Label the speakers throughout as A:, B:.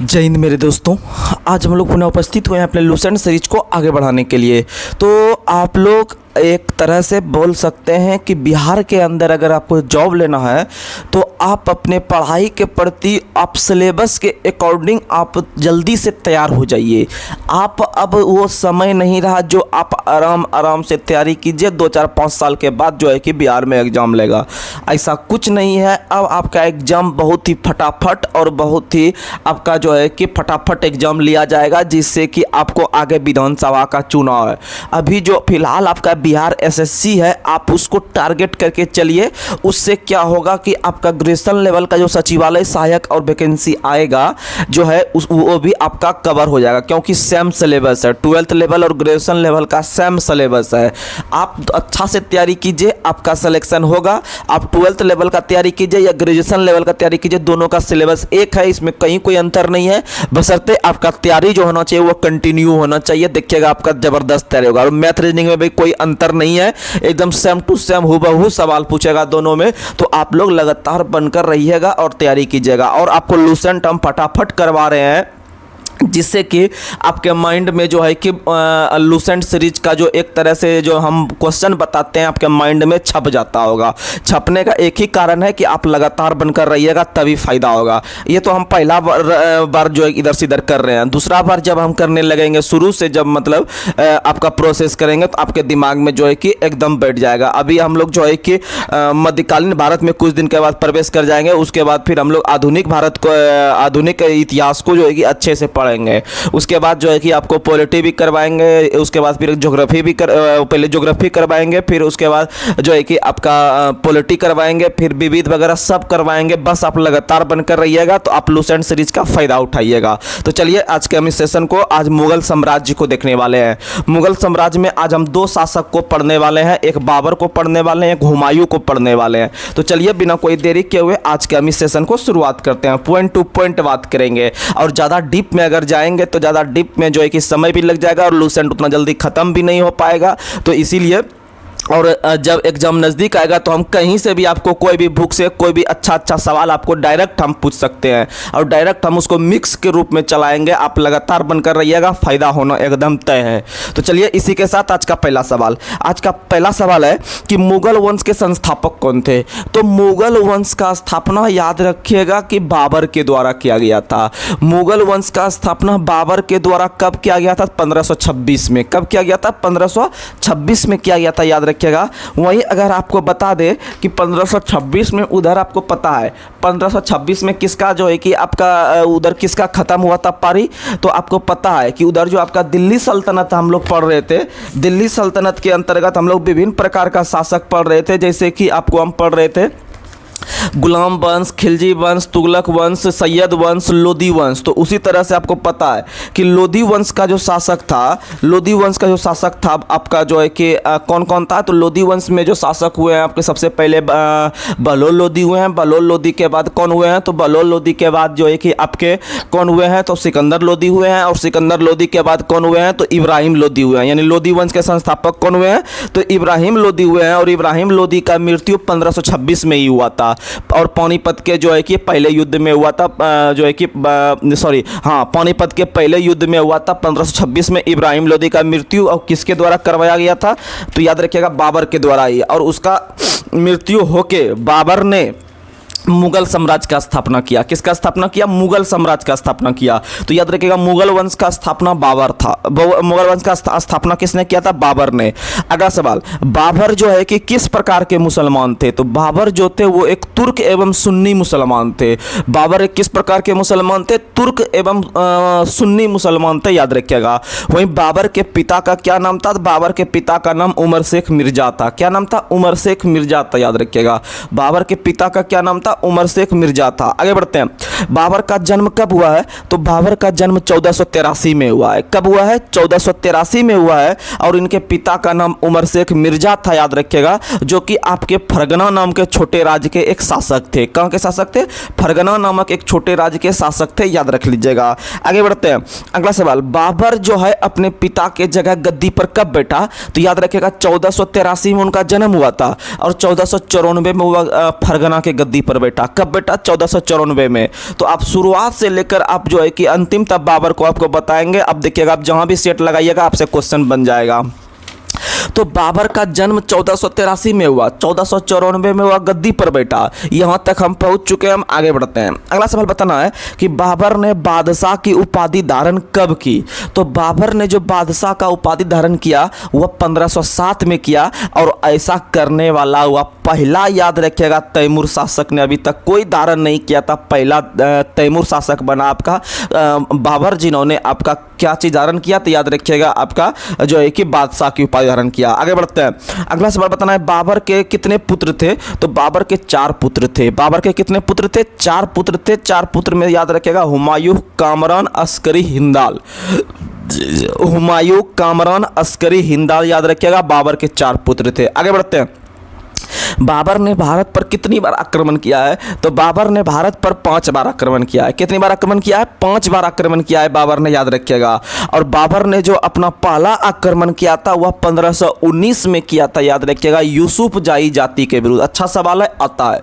A: जय हिंद मेरे दोस्तों। आज हम लोग पुनः उपस्थित हुए हैं अपने लूसेंट सीरीज को आगे बढ़ाने के लिए। तो आप लोग एक तरह से बोल सकते हैं कि बिहार के अंदर अगर आपको जॉब लेना है तो आप अपने पढ़ाई के प्रति आप सिलेबस के अकॉर्डिंग आप जल्दी से तैयार हो जाइए। आप अब वो समय नहीं रहा जो आप आराम आराम से तैयारी कीजिए, 2-4-5 साल के बाद जो है कि बिहार में एग्ज़ाम लेगा, ऐसा कुछ नहीं है। अब आपका एग्ज़ाम बहुत ही फटाफट और बहुत ही आपका जो है कि फटाफट एग्ज़ाम लिया जाएगा, जिससे कि आपको आगे विधानसभा का चुनाव है। अभी जो फिलहाल आपका बिहार एसएससी है, आप उसको टारगेट करके चलिए। उससे क्या होगा कि आपका ग्रेजुएशन लेवल का जो सचिवालय सहायक और वैकेंसी आएगा जो है वो भी आपका कवर हो जाएगा, क्योंकि सेम सिलेबस है। 12th लेवल और ग्रेजुएशन लेवल का सेम सिलेबस है। आप अच्छा से तैयारी कीजिए, आपका सिलेक्शन होगा। आप 12th लेवल का तैयारी कीजिए या ग्रेजुएशन लेवल का तैयारी कीजिए, दोनों का सिलेबस एक है, इसमें कहीं कोई अंतर नहीं है। बशर्ते आपका तैयारी जो होना चाहिए वो कंटिन्यू होना चाहिए। देखिएगा आपका ज़बरदस्त तैयारी होगा। और मैथ रीजनिंग में भी कोई अंतर नहीं है, एकदम सेम टू सेम हूबहू सवाल पूछेगा दोनों में। तो आप लोग लगातार बनकर रहिएगा और तैयारी कीजिएगा। और आपको लूसेंट हम फटाफट करवा रहे हैं, जिससे कि आपके माइंड में जो है कि लूसेंट सीरीज का जो एक तरह से जो हम क्वेश्चन बताते हैं आपके माइंड में छप जाता होगा। छपने का एक ही कारण है कि आप लगातार बनकर रहिएगा, तभी फ़ायदा होगा। ये तो हम पहला बार जो है इधर से इधर कर रहे हैं। दूसरा बार जब हम करने लगेंगे शुरू से, जब मतलब आपका प्रोसेस करेंगे तो आपके दिमाग में जो है कि एकदम बैठ जाएगा। अभी हम लोग जो है कि मध्यकालीन भारत में कुछ दिन के बाद प्रवेश कर जाएंगे। उसके बाद फिर हम लोग आधुनिक भारत को, आधुनिक इतिहास को जो है कि अच्छे से पढ़ेंगे। उसके बाद जो है कि आपको पॉलिटी भी करवाएंगे, उसके बाद फिर ज्योग्राफी भी पहले ज्योग्राफी करवाएंगे, फिर उसके बाद जो है कि आपका पॉलिटी करवाएंगे, फिर विविध वगैरह सब करवाएंगे। बस आप लगातार बनकर रहिएगा तो आप लूसेंट सीरीज का फायदा उठाइएगा। तो चलिए आज के हम इस सेशन को आज मुगल साम्राज्य को देखने वाले हैं। मुगल साम्राज्य में आज हम 2 शासक को पढ़ने वाले हैं, एक बाबर को पढ़ने वाले हैं, एक हुमायूं को पढ़ने वाले हैं। तो चलिए बिना कोई देरी किए हुए आज के हम इस सेशन को शुरुआत करते हैं। पॉइंट टू पॉइंट बात करेंगे और ज़्यादा डीप में अगर जाएंगे तो ज़्यादा डीप में जो है कि समय भी लग जाएगा और लूसेंट उतना जल्दी ख़त्म भी नहीं हो पाएगा। तो इसीलिए और जब एग्जाम नज़दीक आएगा तो हम कहीं से भी आपको कोई भी बुक से कोई भी अच्छा सवाल आपको डायरेक्ट हम पूछ सकते हैं और डायरेक्ट हम उसको मिक्स के रूप में चलाएंगे। आप लगातार बनकर रहिएगा, फ़ायदा होना एकदम तय है। तो चलिए इसी के साथ आज का पहला सवाल। आज का पहला सवाल है कि मुगल वंश के संस्थापक कौन थे। तो मुगल वंश का स्थापना याद रखिएगा कि बाबर के द्वारा किया गया था। मुगल वंश का स्थापना बाबर के द्वारा कब किया गया था? 1526 में। कब किया गया था? 1526 में किया गया था, याद रखिएगा। वहीं अगर आपको बता दे कि 1526 में उधर आपको पता है 1526 में किसका जो है कि आपका उधर किसका ख़त्म हुआ था पारी, तो आपको पता है कि उधर जो आपका दिल्ली सल्तनत हम लोग पढ़ रहे थे। दिल्ली सल्तनत के अंतर्गत हम लोग विभिन्न प्रकार का शासक पढ़ रहे थे, जैसे कि आपको हम पढ़ रहे थे गुलाम वंश, खिलजी वंश, तुगलक वंश, सैयद वंश, लोदी वंश। तो उसी तरह से आपको पता है कि लोदी वंश का जो शासक था, लोदी वंश का जो शासक था आपका जो है कि कौन कौन था। तो लोदी वंश में जो शासक हुए हैं आपके सबसे पहले बहलोल लोदी हुए हैं। बहलोल लोदी के बाद कौन हुए हैं? तो बहलोल लोदी के बाद जो है कि आपके कौन हुए हैं? तो सिकंदर लोदी हुए हैं। और सिकंदर लोदी के बाद कौन हुए हैं? तो इब्राहिम लोदी हुए हैं। यानी लोदी वंश के संस्थापक कौन हुए हैं? तो इब्राहिम लोदी हुए हैं। और इब्राहिम लोदी का मृत्यु 1526 में ही हुआ था और पानीपत के जो है कि पहले युद्ध में हुआ था, जो है कि पानीपत के पहले युद्ध में हुआ था 1526 में इब्राहिम लोदी का मृत्यु। और किसके द्वारा करवाया गया था? तो याद रखिएगा बाबर के द्वारा ही। और उसका मृत्यु होके बाबर ने मुगल साम्राज्य का स्थापना किया। किसका स्थापना किया? मुगल साम्राज्य का स्थापना किया। तो याद रखिएगा मुगल वंश का स्थापना बाबर था। मुगल वंश का स्थापना किसने किया था? बाबर ने। अगला सवाल, बाबर जो है कि किस प्रकार के मुसलमान थे? तो बाबर जो थे वो एक तुर्क एवं सुन्नी मुसलमान थे। बाबर एक किस प्रकार के मुसलमान थे? तुर्क एवं सुन्नी मुसलमान थे, याद रखिएगा। वहीं बाबर के पिता का क्या नाम था? बाबर के पिता का नाम उमर शेख मिर्जा था। क्या नाम था? उमर शेख मिर्जा था, याद रखिएगा। बाबर के पिता का क्या नाम था? उमर शेख मिर्जा था। आगे बढ़ते हैं। बाबर का जन्म कब हुआ है? तो बाबर का जन्म 1483 में हुआ है। कब हुआ है? 1483 में हुआ है। और इनके पिता का नाम उमर शेख मिर्जा था, याद रखिएगा, जो कि आपके फरगना नाम के छोटे राज्य के एक शासक थे। कहाँ के शासक थे? फरगना नामक एक छोटे राज्य के शासक थे, याद रख लीजिएगा। आगे बढ़ते हैं। अगला सवाल, बाबर जो है अपने पिता के जगह गद्दी पर कब बैठा? तो याद रखिएगा 1483 में उनका जन्म हुआ था और 1494 में वो फरगना के गद्दी पर पर बेटा। कब बेटा? 1494 में। तो आप शुरुआत से लेकर आप जो है कि अंतिम तक बाबर को आपको बताएंगे। अब देखिएगा, आप जहां भी सेट लगाइएगा आपसे क्वेश्चन बन जाएगा। तो बाबर का जन्म 1483 में हुआ, 1494 में हुआ, गद्दी पर बैठा। यहां तक हम पहुंच चुके हैं, हम आगे बढ़ते हैं। अगला सवाल बताना है कि बाबर ने बादशाह की उपाधि धारण कब की? तो बाबर ने जो बादशाह का उपाधि धारण किया वह 1507 में किया, और ऐसा करने वाला हुआ पहला, याद रखिएगा, तैमूर शासक ने अभी तक कोई धारण नहीं किया था। पहला तैमूर शासक बना आपका बाबर, जिन्होंने आपका क्या चीज धारण किया? तो याद रखिएगा, आपका जो है कि बादशाह की उपाधि धारण किया। आगे बढ़ते हैं। अगला सवाल बताना है, बाबर के कितने पुत्र थे? तो बाबर के 4 पुत्र थे। बाबर के कितने पुत्र थे? 4 पुत्र थे। 4 पुत्र में याद रखिएगा, हुमायूं, कामरान, अस्करी, हिंदाल। हुमायूं, कामरान, अस्करी, हिंदाल, याद रखिएगा, बाबर के 4 पुत्र थे। आगे बढ़ते हैं। बाबर ने भारत पर कितनी बार आक्रमण किया है? तो बाबर ने भारत पर 5 बार आक्रमण किया है। कितनी बार आक्रमण किया है? 5 बार आक्रमण किया है बाबर ने, याद रखिएगा। और बाबर ने जो अपना पहला आक्रमण किया था वह 1519 में किया था, याद रखिएगा, यूसुफ जाई जाति के विरुद्ध। अच्छा सवाल है, आता है।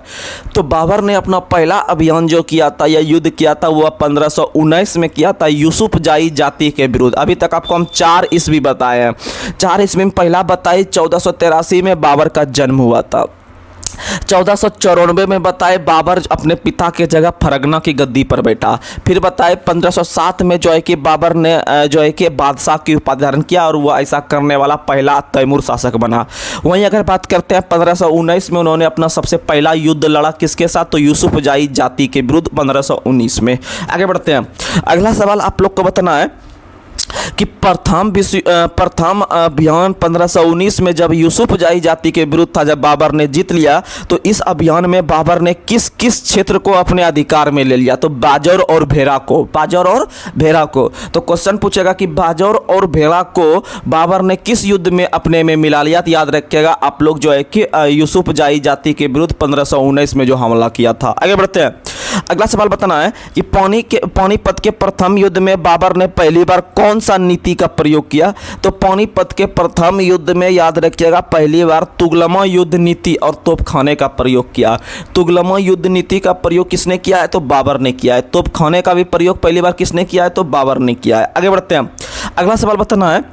A: तो बाबर ने अपना पहला अभियान जो किया था या युद्ध किया था वह 1519 में किया था, यूसुफ जाई जाति के विरुद्ध। अभी तक आपको हम 4 ईस्वी बताए हैं। 4 ईस्वी में पहला बताई 1483 में बाबर का जन्म हुआ था। 1494 में बताए बाबर अपने पिता के जगह फरगना की गद्दी पर बैठा। फिर बताए 1507 में जो है कि बाबर ने जो है कि बादशाह की उपाधि धारण किया, और वह ऐसा करने वाला पहला तैमूर शासक बना। वहीं अगर बात करते हैं 1519 में उन्होंने अपना सबसे पहला युद्ध लड़ा, किसके साथ? तो यूसुफ जाई जाति के विरुद्ध, 1519 में। आगे बढ़ते हैं। अगला सवाल आप लोग को बताना है कि प्रथम अभियान 1519 में जब यूसुफ जाई जाति के विरुद्ध था, जब बाबर ने जीत लिया, तो इस अभियान में बाबर ने किस किस क्षेत्र को अपने अधिकार में ले लिया? तो बाजौर और भेरा को। बाजौर और भेरा को। तो क्वेश्चन पूछेगा कि बाजौर और भेरा को बाबर ने किस युद्ध में अपने में मिला लिया? तो याद रखिएगा आप लोग जो है कि यूसुफ जाई जाति के विरुद्ध 1519 में जो हमला किया था। आगे बढ़ते हैं। अगला सवाल बताना है कि पानीपत के प्रथम युद्ध में बाबर ने पहली बार कौन सा नीति का प्रयोग किया? तो पानीपत के प्रथम युद्ध में याद रखिएगा पहली बार तुगलमा युद्ध नीति और तोपखाने का प्रयोग किया। तुगलमा युद्ध नीति का प्रयोग किसने किया है? तो बाबर ने किया है। तोपखाने का भी प्रयोग पहली बार किसने किया है? तो बाबर ने किया है। आगे बढ़ते हैं। अगला सवाल बताना है,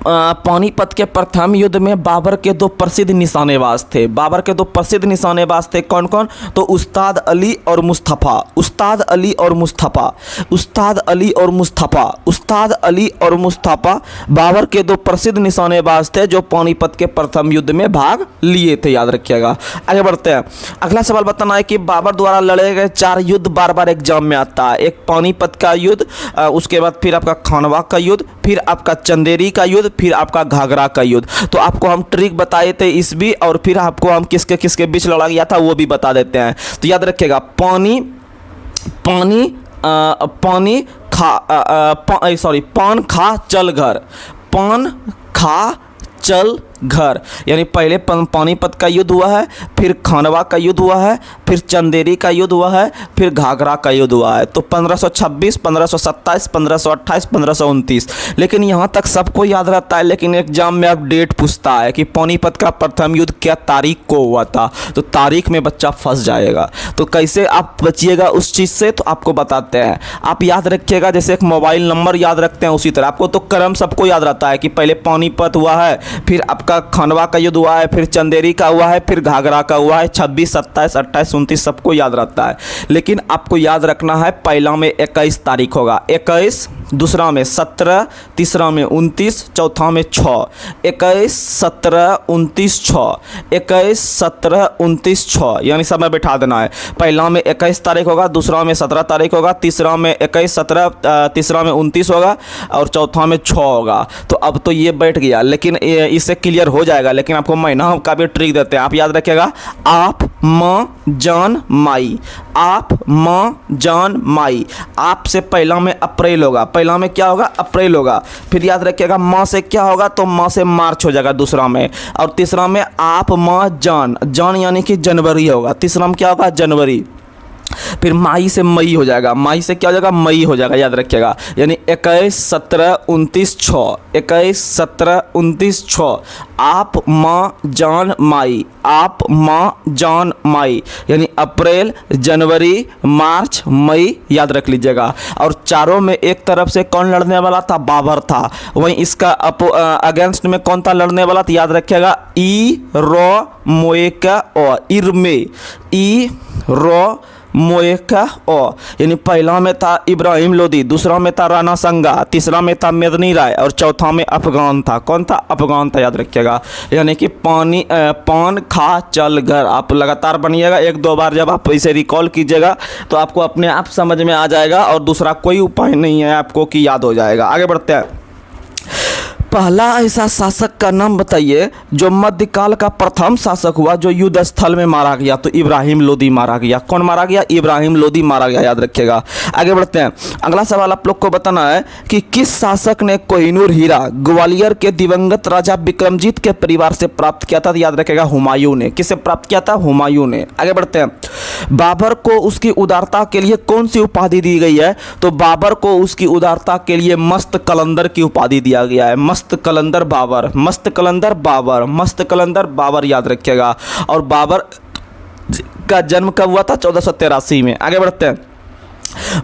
A: पानीपत के प्रथम युद्ध में बाबर के 2 प्रसिद्ध निशानेबाज थे। बाबर के 2 प्रसिद्ध निशानेबाज थे, कौन कौन? तो उस्ताद अली और मुस्तफ़ा। उस्ताद अली और मुस्तफ़ा। उस्ताद अली और मुस्तफ़ा। उस्ताद अली और मुस्तफ़ा बाबर के 2 प्रसिद्ध निशानेबाज थे जो पानीपत के प्रथम युद्ध में भाग लिए थे, याद रखिएगा। आगे बढ़ते हैं। अगला सवाल बताना है कि बाबर द्वारा लड़े गए 4 युद्ध बार बार एग्जाम में आता है। एक पानीपत का युद्ध, उसके बाद फिर आपका खानवा का युद्ध, फिर आपका चंदेरी का युद्ध, फिर आपका घाघरा का युद्ध। तो आपको हम ट्रिक बताए थे ईस्वी, और फिर आपको हम किसके किसके बीच लड़ा गया था वो भी बता देते हैं। तो याद रखिएगा, पान खा चल घर। पान खा चल घर, यानी पहले पानीपत का युद्ध हुआ है, फिर खानवा का युद्ध हुआ है, फिर चंदेरी का युद्ध हुआ है, फिर घाघरा का युद्ध हुआ है। तो 1526, 1527, 1528, 1529। लेकिन यहाँ तक सबको याद रहता है, लेकिन एग्जाम में अब डेट पूछता है कि पानीपत का प्रथम युद्ध क्या तारीख को हुआ था। तो तारीख में बच्चा फंस जाएगा। तो कैसे आप बचिएगा उस चीज़ से, तो आपको बताते हैं। आप याद रखिएगा, जैसे एक मोबाइल नंबर याद रखते हैं उसी तरह आपको तो क्रम सबको याद रहता है कि पहले पानीपत हुआ है, फिर आपका खानवा का युद्ध हुआ है, फिर चंदेरी का हुआ है, फिर घाघरा का हुआ है। 26, 27, 28, 29 सबको याद रहता है। लेकिन आपको याद रखना है, पहला में 21 तारीख होगा, 21, दूसरा में 17, तीसरा में 29, चौथा में 6। 21, 17, 29, 6। 21, 17, 29, 6, यानी सब में बैठा देना है। पहला में 21 तारीख होगा, दूसरा में 17 तारीख होगा, तीसरा में 21, 17, तीसरा में 29 होगा, और चौथा में 6 होगा। तो अब तो ये बैठ गया, लेकिन इससे क्लियर हो जाएगा। लेकिन आपको महीना का भी ट्रिक देते हैं, आप याद रखिएगा। आप, माँ, जान, माई। आप, माँ, जान, माई। आप से पहला में अप्रैल होगा, पहला में क्या होगा? अप्रैल होगा। फिर याद रखिएगा, माँ से क्या होगा? तो माँ से मार्च हो जाएगा दूसरा में, और तीसरा में आप, माँ, जान। जान यानी कि जनवरी होगा, तीसरा में क्या होगा? जनवरी। फिर माई से मई हो जाएगा, माई से क्या हो जाएगा, मई हो जाएगा, याद रखिएगा। यानी 21, 17, 29, 6, 21, 17, 29, 6। आप माँ जान माई, आप माँ जान माई, यानी अप्रैल, जनवरी, मार्च, मई, याद रख लीजिएगा। और चारों में एक तरफ से कौन लड़ने वाला था, बाबर था। वहीं इसका अगेंस्ट में कौन था लड़ने वाला, तो याद रखिएगा ई रो मोएका ओ, इरमे, ई रो मोएका ओ, यानी पहला में था इब्राहिम लोदी, दूसरा में था राणा संगा, तीसरा में था मेदनी राय और चौथा में अफगान था। कौन था, अफगान था, याद रखिएगा। यानी कि पान खा चल घर, आप लगातार बनिएगा, एक दो बार जब आप इसे रिकॉल कीजिएगा तो आपको अपने आप समझ में आ जाएगा और दूसरा कोई उपाय नहीं है आपको कि याद हो जाएगा। आगे बढ़ते हैं। पहला ऐसा शासक का नाम बताइए जो मध्यकाल का प्रथम शासक हुआ जो युद्ध स्थल में मारा गया, तो इब्राहिम लोदी मारा गया। कौन मारा गया, इब्राहिम लोदी मारा गया, याद रखिएगा। आगे बढ़ते हैं। अगला सवाल आप लोग को बताना है कि किस शासक ने कोहिनूर हीरा ग्वालियर के दिवंगत राजा विक्रमजीत के परिवार से प्राप्त किया था, तो याद रखिएगा हुमायूं ने। किससे प्राप्त किया था, हुमायूं ने। आगे बढ़ते हैं। बाबर को उसकी उदारता के लिए कौन सी उपाधि दी गई है, तो बाबर को उसकी उदारता के लिए मस्त कलंदर की उपाधि दिया गया है। मस्त कलंदर बाबर, मस्त कलंदर बाबर, मस्त कलंदर बाबर, याद रखिएगा। और बाबर का जन्म कब हुआ था, 1483 में। आगे बढ़ते हैं।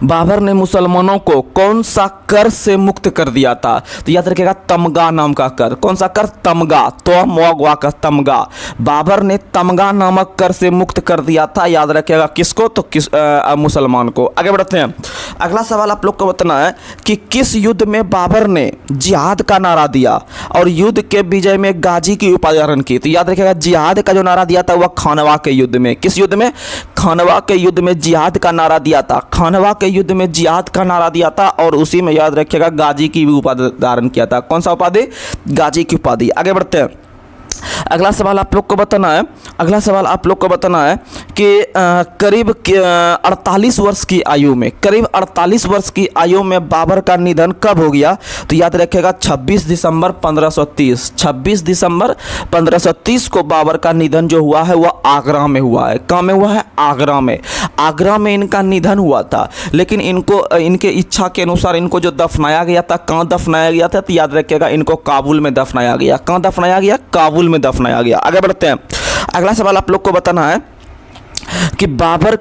A: बाबर ने मुसलमानों को कौन सा कर से मुक्त कर दिया था, तो याद रखिएगा तमगा नाम का कर। कौन सा कर, तमगा, तो मोगवा का तमगा। बाबर ने तमगा नामक कर से मुक्त कर दिया था, याद रखिएगा। किसको, तो मुसलमान को। आगे बढ़ते हैं। अगला सवाल आप लोग को बताना है कि किस युद्ध में बाबर ने जिहाद का नारा दिया और युद्ध के विजय में गाजी की उपाधि धारण की, तो याद रखिएगा जिहाद का जो नारा दिया था वह खानवा के युद्ध में। किस युद्ध में, खानवा के युद्ध में जिहाद का नारा दिया था। खानवा के युद्ध में जिहाद का नारा दिया था और उसी में याद रखिएगा गाजी की भी उपाधि धारण किया था। कौन सा उपाधि, गाजी की उपाधि। आगे बढ़ते हैं। अगला सवाल आप लोग को बताना है, अगला सवाल आप लोग को बताना है कि करीब 48 वर्ष की आयु में, करीब 48 वर्ष की आयु में बाबर का निधन कब हो गया, तो याद रखिएगा 26 दिसंबर 1530। 26 दिसंबर 1530 को बाबर का निधन जो हुआ है वह आगरा में हुआ है। कहाँ में हुआ है, आगरा में। आगरा में इनका निधन हुआ था, लेकिन इनको इनके इच्छा के अनुसार इनको जो दफनाया गया था, कहाँ दफनाया गया था, तो याद रखिएगा इनको काबुल में दफनाया गया। कहाँ दफनाया गया, काबुल में दफनाया गया। आगे बढ़ते हैं। अगला सवाल आप लोग को बताना है कि बाबर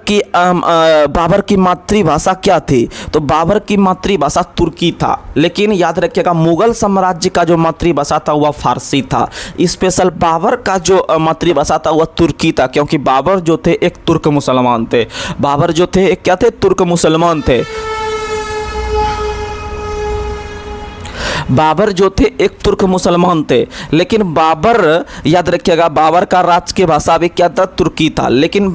A: की मातृभाषा क्या थी, तो बाबर की मातृभाषा तुर्की था, लेकिन याद रखिएगा मुगल साम्राज्य का जो मातृभाषा था वह फारसी था। स्पेशल बाबर का जो मातृभाषा था वह तुर्की था, क्योंकि बाबर जो थे एक तुर्क मुसलमान थे। बाबर जो थे एक क्या थे, तुर्क मुसलमान थे। बाबर जो थे एक तुर्क मुसलमान थे, लेकिन बाबर याद रखिएगा बाबर का राज की भाषा भी क्या था, तुर्की था। लेकिन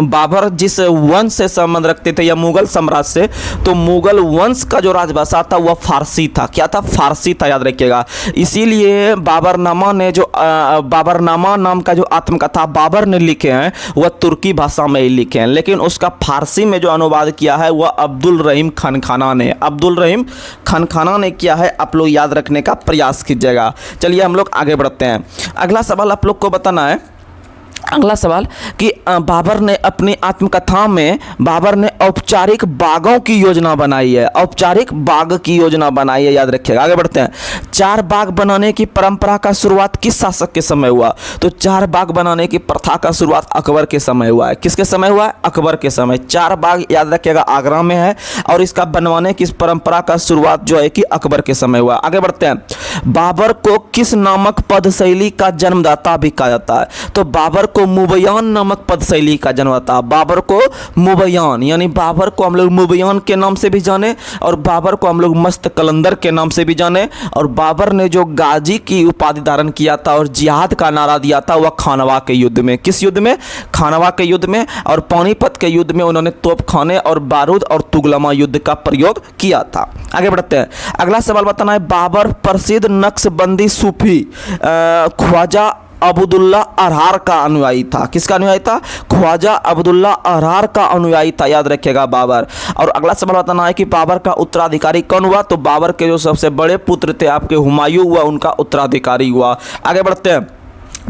A: बाबर जिस वंश से संबंध रखते थे या मुगल साम्राज्य से, तो मुगल वंश का जो राजभाषा था वह फारसी था। क्या था, फारसी था, याद रखिएगा। इसीलिए बाबरनामा ने जो बाबरनामा नाम का जो आत्मकथा बाबर ने लिखे हैं वह तुर्की भाषा में ही लिखे हैं, लेकिन उसका फारसी में जो अनुवाद किया है वह अब्दुल रहीम खान खाना ने, अब्दुल रहीम खान खाना ने किया है। आप लोग याद रखने का प्रयास कीजिएगा। चलिए हम लोग आगे बढ़ते हैं। अगला सवाल आप लोग को बताना है, अगला सवाल कि बाबर ने अपनी आत्मकथा में बाबर ने औपचारिक बागों की योजना बनाई है। औपचारिक बाग की योजना बनाई है, याद रखिएगा। आगे बढ़ते हैं। 4 बाग बनाने की परंपरा का शुरुआत किस शासक के समय हुआ, तो 4 बाग बनाने की प्रथा का शुरुआत अकबर के समय हुआ है। किसके समय हुआ है, अकबर के समय। 4 बाग याद रखिएगा आगरा में है और इसका बनवाने की परंपरा का शुरुआत जो है कि अकबर के समय हुआ। आगे बढ़ते हैं। बाबर को किस नामक पद शैली का जन्मदाता भी कहा जाता है, तो बाबर को मुबयान नामक पद शैली का जन्म था। बाबर को मुबयान, यानी बाबर को हम लोग मुबयान के नाम से भी जाने और बाबर को हम लोग मस्त कलंदर के नाम से भी जाने। और बाबर ने जो गाजी की उपाधि धारण किया था और जिहाद का नारा दिया था वह खानवा के युद्ध में। किस युद्ध में, खानवा के युद्ध में। और पानीपत के युद्ध में उन्होंने तोपखाने और बारूद और तुगलमा युद्ध का प्रयोग किया था। आगे बढ़ते हैं। अगला सवाल बताना है, बाबर प्रसिद्ध नक्शबंदी सूफी ख्वाजा अब्दुल्ला अरहार का अनुयायी था। किसका अनुयायी था, ख्वाजा अब्दुल्ला अरहार का अनुयायी था, याद रखिएगा बाबर। और अगला सवाल बताना है कि बाबर का उत्तराधिकारी कौन हुआ, तो बाबर के जो सबसे बड़े पुत्र थे आपके हुमायूं हुआ, उनका उत्तराधिकारी हुआ। आगे बढ़ते हैं।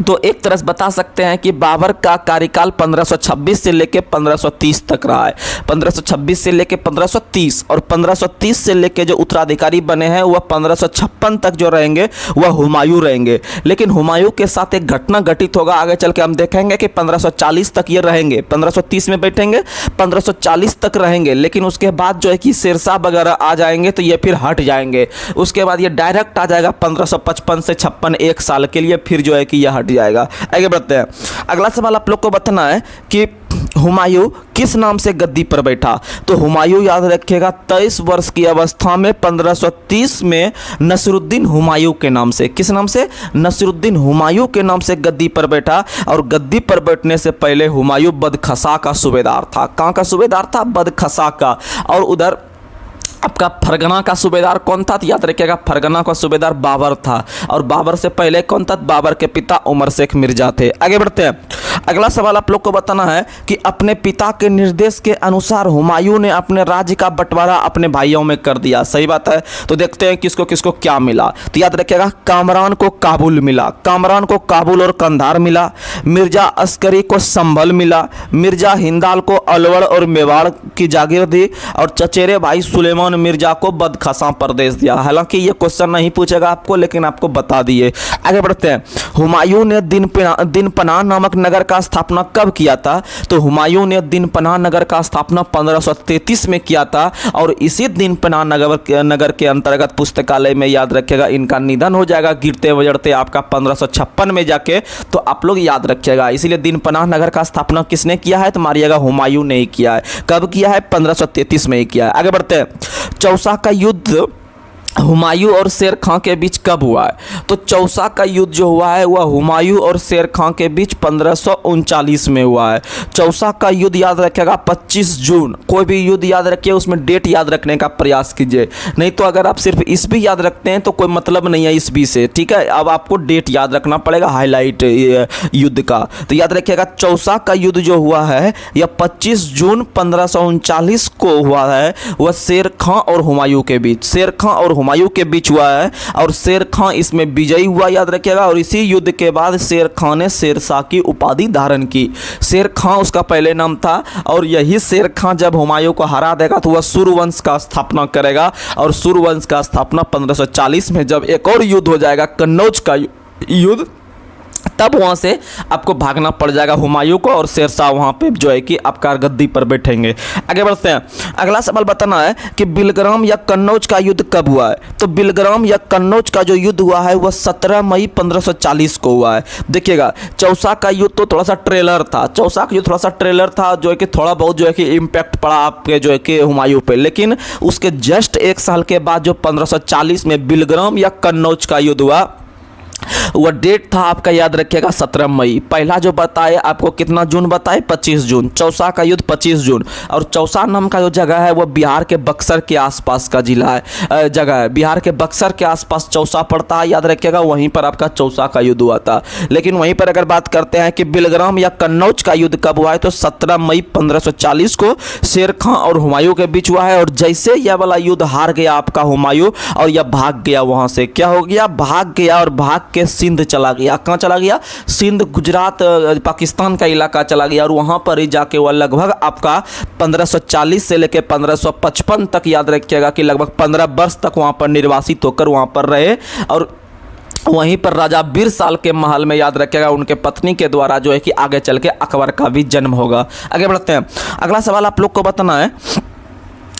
A: तो एक तरह से बता सकते हैं कि बाबर का कार्यकाल 1526 से लेकर 1530 तक रहा है। 1526 से लेकर 1530 और 1530 से लेकर जो उत्तराधिकारी बने हैं वह 1556 तक जो रहेंगे वह हुमायूं रहेंगे। लेकिन हुमायूं के साथ एक घटना घटित होगा, आगे चल के हम देखेंगे कि 1540 तक ये रहेंगे, 1530 में बैठेंगे, 1540 तक रहेंगे। लेकिन उसके बाद जो है कि शेरशाह वगैरह आ जाएंगे तो ये फिर हट जाएंगे। उसके बाद ये डायरेक्ट आ जाएगा 1555 से 56 एक साल के लिए, फिर जो है कि यह हट जाएगा। आगे बढ़ते हैं। अगला सवाल आप लोग को बताना है कि हुमायूं किस नाम से गद्दी पर बैठा। तो हुमायूं याद रखिएगा 23 वर्ष की अवस्था में 1530 में नसीरुद्दीन हुमायूं के नाम से, किस नाम से, नसीरुद्दीन हुमायूं के नाम से गद्दी पर बैठा। और गद्दी पर बैठने से पहले हुमायूं बदखसा का सूबेदार था। कहाँ का सूबेदार था? बदखसा का। और उधर आपका फरगना का सूबेदार कौन था? तो याद रखिएगा फरगना का सूबेदार बाबर था। और बाबर से पहले कौन था? बाबर के पिता उमर शेख मिर्जा थे। आगे बढ़ते हैं। अगला सवाल आप लोग को बताना है कि अपने पिता के निर्देश के अनुसार हुमायूं ने अपने राज्य का बंटवारा अपने भाइयों में कर दिया। सही बात है। तो देखते हैं किसको किसको क्या मिला। तो याद रखिएगा कामरान को काबुल मिला, कामरान को काबुल और कंधार मिला। मिर्जा अस्करी को संभल मिला। मिर्जा हिंदाल को अलवर और मेवाड़ की जागीर दी। और चचेरे भाई सुलेमान मिर्जा को बदखसा प्रदेश दिया। हालांकि ये क्वेश्चन नहीं पूछेगा आपको, लेकिन आपको बता दिए। आगे बढ़ते हैं। हुमायूं ने दिनपनाह नामक नगर का स्थापना कब किया था? तो हुमायूं ने दिनपनाह नगर का स्थापना 1533 में किया था। और इसी दिनपनाह नगर के अंतर्गत पुस्तकालय में याद रखिएगा इनका निधन हो जाएगा गिरते बजड़ते आपका 1556 में जाके। तो आप लोग याद रखिएगा, इसीलिए दिनपनाह नगर का स्थापना किसने किया है? तो मारिएगा हुमायूं ने ही किया है। कब किया है? 1533 में ही किया है। आगे बढ़ते हैं। चौसा का युद्ध हुमायूं और शेर खां के बीच कब हुआ है? तो चौसा का युद्ध जो हुआ है वह हुमायूं और शेर खां के बीच 1539 में हुआ है। चौसा का युद्ध याद रखिएगा 25 जून। कोई भी युद्ध याद रखिए उसमें डेट याद रखने का प्रयास कीजिए, नहीं तो अगर आप सिर्फ ईस्वी याद रखते हैं तो कोई मतलब नहीं है ईस्वी से। ठीक है, अब आपको डेट याद रखना पड़ेगा, हाईलाइट युद्ध का। तो याद रखिएगा चौसा का युद्ध जो हुआ है यह 25 जून 1539 को हुआ है। वह शेर खां और हुमायूं के बीच, शेर खां और हुमायूं के बीच हुआ है। और शेर खां इसमें विजयी हुआ, याद रखिएगा। और इसी युद्ध के बाद शेर खां ने शेरशाह की उपाधि धारण की। शेर खां उसका पहले नाम था। और यही शेर खां जब हुमायूं को हरा देगा तो वह सूर्यवंश का स्थापना करेगा। और सूर्यवंश का स्थापना 1540 में जब एक और युद्ध हो जाएगा कन्नौज का युद्ध, तब वहाँ से आपको भागना पड़ जाएगा हुमायूं को। और शेरशाह वहाँ पे जो है कि आपका गद्दी पर बैठेंगे। आगे बढ़ते हैं। अगला सवाल बताना है कि बिलग्राम या कन्नौज का युद्ध कब हुआ है? तो बिलग्राम या कन्नौज का जो युद्ध हुआ है वह 17 मई 1540 को हुआ है। देखिएगा चौसा का युद्ध तो थोड़ा सा ट्रेलर था, चौसा का युद्ध थोड़ा सा ट्रेलर था, जो है कि थोड़ा बहुत जो है कि इम्पैक्ट पड़ा आपके जो है कि हुमायूं पे। लेकिन उसके जस्ट एक साल के बाद जो 1540 में बिलग्राम या कन्नौज का युद्ध हुआ वह डेट था आपका, याद रखिएगा 17 मई। पहला जो बताए आपको कितना जून बताए? 25 जून। चौसा का युद्ध 25 जून। और चौसा नाम का जो जगह है वह बिहार के बक्सर के आसपास का जिला है, जगह है। बिहार के बक्सर के आसपास चौसा पड़ता है, याद रखिएगा। वहीं पर आपका चौसा का युद्ध हुआ था। लेकिन वहीं पर अगर बात करते हैं कि बिलग्राम या कन्नौज का युद्ध कब हुआ है, तो 17 मई 1540 को शेर खां और हुमायूं के बीच हुआ है। और जैसे यह वाला युद्ध हार गया आपका हुमायूं और यह भाग गया वहां से, क्या हो गया? भाग गया और भाग के सिंध चला गया। कहाँ चला गया? सिंध, गुजरात, पाकिस्तान का इलाका चला गया। और वहाँ पर ही जाके वह लगभग आपका 1540 से लेकर 1555 तक, याद रखिएगा कि लगभग 15 वर्ष तक वहाँ पर निर्वासित होकर वहाँ पर रहे। और वहीं पर राजा बिरसाल के महल में, याद रखिएगा, उनके पत्नी के द्वारा जो है कि आगे चल के अकबर का भी जन्म होगा। आगे बढ़ते हैं। अगला सवाल आप लोग को बताना है।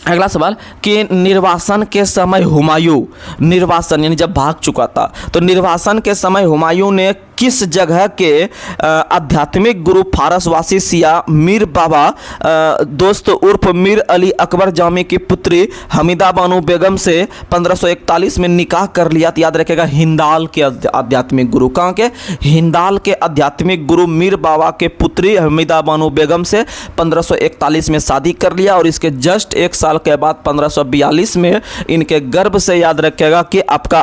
A: अगला सवाल कि निर्वासन के समय हुमायूं, निर्वासन यानी जब भाग चुका था, तो निर्वासन के समय हुमायूं ने किस जगह के आध्यात्मिक गुरु फारसवासी सिया मीर बाबा दोस्त उर्फ मीर अली अकबर जामी की पुत्री हमीदा बानो बेगम से 1541 में निकाह कर लिया। तो याद रखेगा हिंदाल के आध्यात्मिक गुरु, कहाँ के? हिंदाल के आध्यात्मिक गुरु मीर बाबा के पुत्री हमीदा बानो बेगम से 1541 में शादी कर लिया। और इसके जस्ट एक साल के बाद 1542 में इनके गर्भ से, याद रखेगा, कि आपका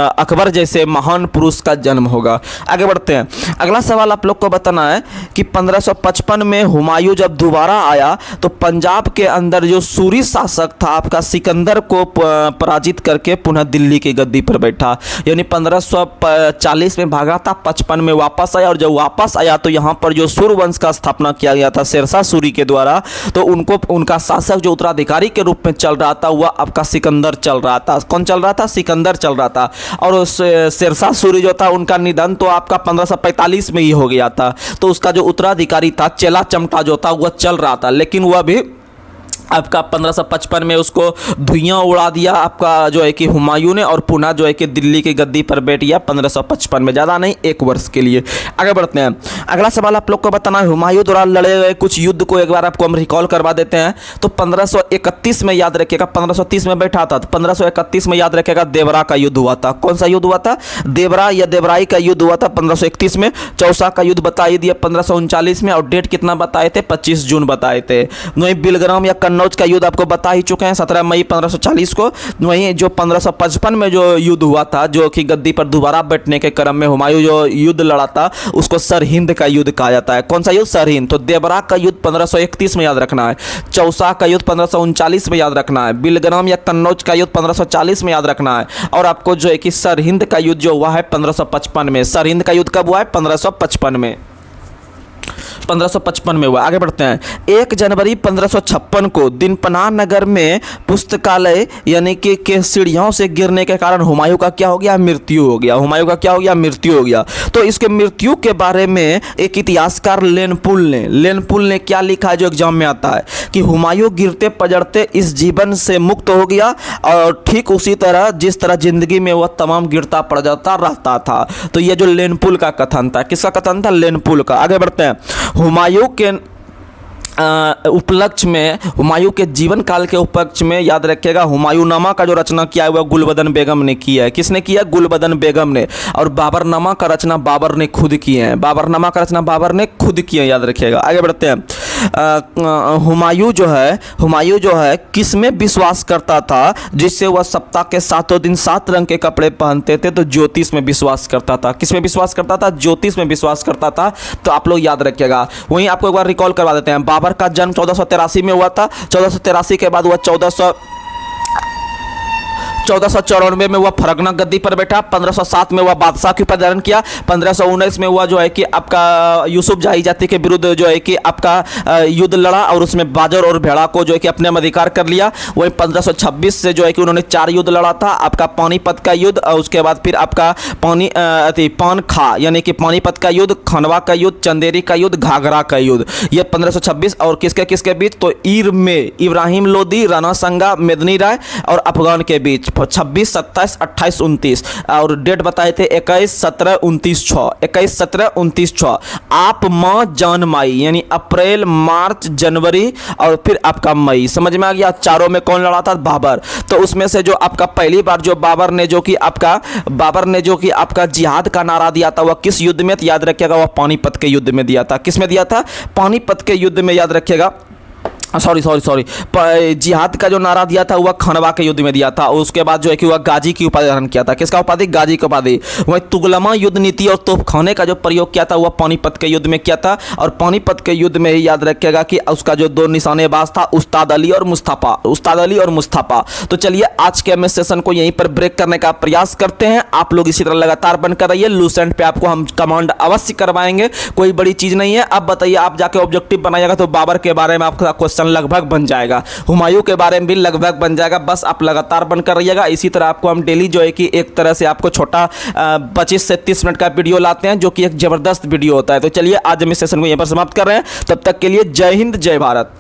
A: अकबर जैसे महान पुरुष का जन्म होगा। आगे बढ़ते हैं। अगला सवाल आप लोग को बताना है कि 1555 में हुमायूं जब दोबारा आया तो पंजाब के अंदर जो सूरी शासक था आपका सिकंदर को पराजित करके पुनः दिल्ली की गद्दी पर बैठा। यानी 1540 में भागा था, 55 में वापस आया, और जब वापस आया तो यहाँ पर जो सूर्यवंश का स्थापना किया गया था शेरशाह सूरी के द्वारा, तो उनको उनका शासक जो उत्तराधिकारी के रूप में चल रहा था वह आपका सिकंदर चल रहा था। कौन चल रहा था? सिकंदर चल रहा था। और शेरशाह सूरी जो था उनका निधन तो आपका 1545 में ही हो गया था। तो उसका जो उत्तराधिकारी था चेला चमटा जो था वह चल रहा था, लेकिन वह भी आपका 1555 में उसको धुइयां उड़ा दिया आपका जो है कि हुमायूं ने, और पुनः जो है कि दिल्ली की गद्दी पर बैठ गया 1555 में, ज़्यादा नहीं, 1 वर्ष के लिए। आगे बढ़ते हैं। अगला सवाल आप लोग को बताना है, हुमायूं द्वारा लड़े गए कुछ युद्ध को एक बार आपको हम रिकॉल करवा देते हैं। तो 1531 में याद रखिएगा, 1530 में बैठा था, तो 1531 में याद रखिएगा देवरा का युद्ध हुआ था। कौन सा युद्ध हुआ था? देवरा या देवराई का युद्ध हुआ था 1531 में। चौसा का युद्ध बता ही दिया 1539 में, और डेट कितना बताए थे? 25 जून बताए थे। वहीं बिलग्राम या कन्नौज का युद्ध आपको बता ही चुके हैं 17 मई 1540 को। वहीं जो 1555 में जो युद्ध हुआ था, जो कि गद्दी पर दोबारा बैठने के क्रम में हुमायूं जो युद्ध लड़ा था, उसको सरहिंद का युद्ध कहा जाता है। कौन सा युद्ध? सरहिंद। तो देवरा का युद्ध 1531 में याद रखना है, चौसा का युद्ध 1539 में याद रखना है, बिलग्राम या कन्नौज का युद्ध 1540 में याद रखना है, और आपको जो है कि सरहिंद का युद्ध जो हुआ है 1555 में। सरहिंद का युद्ध कब हुआ है? 1555 में, 1555 में हुआ। आगे बढ़ते हैं। 1 जनवरी 1556 को दिनपना नगर में पुस्तकालय यानी कि के सीढ़ियों से गिरने के कारण हुमायूं का क्या हो गया? मृत्यु हो गया। हुमायूं का क्या हो गया? मृत्यु हो गया। तो इसके मृत्यु के बारे में एक इतिहासकार लेनपुल ने क्या लिखा है जो एग्जाम में आता है कि हुमायूं गिरते पजड़ते इस जीवन से मुक्त हो गया, और ठीक उसी तरह जिस तरह जिंदगी में वह तमाम गिरता पजड़ता रहता था। तो यह जो लेनपुल का कथन था, किसका कथन था? लेनपुल का। आगे बढ़ते हैं। हुमायूं के उपलक्ष्य में, हुमायूं के जीवन काल के उपलक्ष्य में याद रखिएगा हुमायूंनामा का जो रचना किया है वह गुलबदन बेगम ने किया है। किसने किया? गुलबदन बेगम ने। और बाबरनामा का रचना बाबर ने खुद किए हैं। बाबरनामा का रचना बाबर ने खुद किए हैं, याद रखिएगा। आगे बढ़ते हैं। हुमायूं जो है किस में विश्वास करता था जिससे वह सप्ताह के 7 दिन 7 रंग के कपड़े पहनते थे? तो ज्योतिष में विश्वास करता था। किस में विश्वास करता था? ज्योतिष में विश्वास करता था। तो आप लोग याद रखिएगा। वहीं आपको एक बार रिकॉल करवा देते हैं। बाबर का जन्म 1483 में हुआ था। 1483 के बाद वह 1494 में वह फरगना गद्दी पर बैठा। 1507 में वह बादशाह की उपाधि किया। 1519 में हुआ जो है कि आपका यूसुफ जाही जाति के विरुद्ध जो है कि आपका युद्ध लड़ा, और उसमें बाजर और भेड़ा को जो है कि अपने में अधिकार कर लिया। वहीं 1526 से जो है कि उन्होंने 4 युद्ध लड़ा था। आपका पानीपत का युद्ध, और उसके बाद फिर आपका पानखा यानी कि पानीपत का युद्ध, खनवा का युद्ध, चंदेरी का युद्ध, घाघरा का युद्ध, ये 1526 और किसके बीच? तो ईर में इब्राहिम लोदी, राणा संगा, मेदनी राय और अफगान के बीच 26, 27, 28, 29, और डेट बताए थे 21, 17, 29, 6, 21, 17, 29, 6। आप माह जान माई यानी अप्रैल, मार्च, जनवरी और फिर आपका मई। समझ में आ गया? चारों में कौन लड़ा था? बाबर। तो उसमें से जो आपका पहली बार जो बाबर ने जो कि आपका जिहाद का नारा दिया था वह किस युद्ध में? याद रखिएगा वह पानीपत के युद्ध में दिया था। किस में दिया था? पानीपत के युद्ध में, याद रखिएगा। सॉरी जिहाद का जो नारा दिया था वह खनवा के युद्ध में दिया था। और उसके बाद जो है कि वह गाजी की उपाधि धारण किया था। किसका उपाधि? गाजी की उपाधि। वह तुगलमा युद्ध नीति और तोपखाने का जो प्रयोग किया था वह पानीपत के युद्ध में किया था। और पानीपत के युद्ध में ही याद रखिएगा कि उसका जो 2 निशानेबाज था उस्ताद अली और मुस्तफा। तो चलिए आज के हम इस सेशन को यहीं पर ब्रेक करने का प्रयास करते हैं। आप लोग इसी तरह लगातार बनकर रहिए। लूसेंट पे आपको हम कमांड अवश्य करवाएंगे, कोई बड़ी चीज नहीं है। अब बताइए, आप जाके ऑब्जेक्टिव बनाइएगा तो बाबर के बारे में आपका क्वेश्चन लगभग बन जाएगा, हुमायूं के बारे में भी लगभग बन जाएगा। बस आप लगातार बनकर रहिएगा। इसी तरह आपको हम डेली जो है कि एक तरह से आपको छोटा 25 से 30 मिनट का वीडियो लाते हैं जो कि एक जबरदस्त वीडियो होता है। तो चलिए आज हम इस सेशन को यहीं पर समाप्त कर रहे हैं। तब तक के लिए जय हिंद, जय भारत।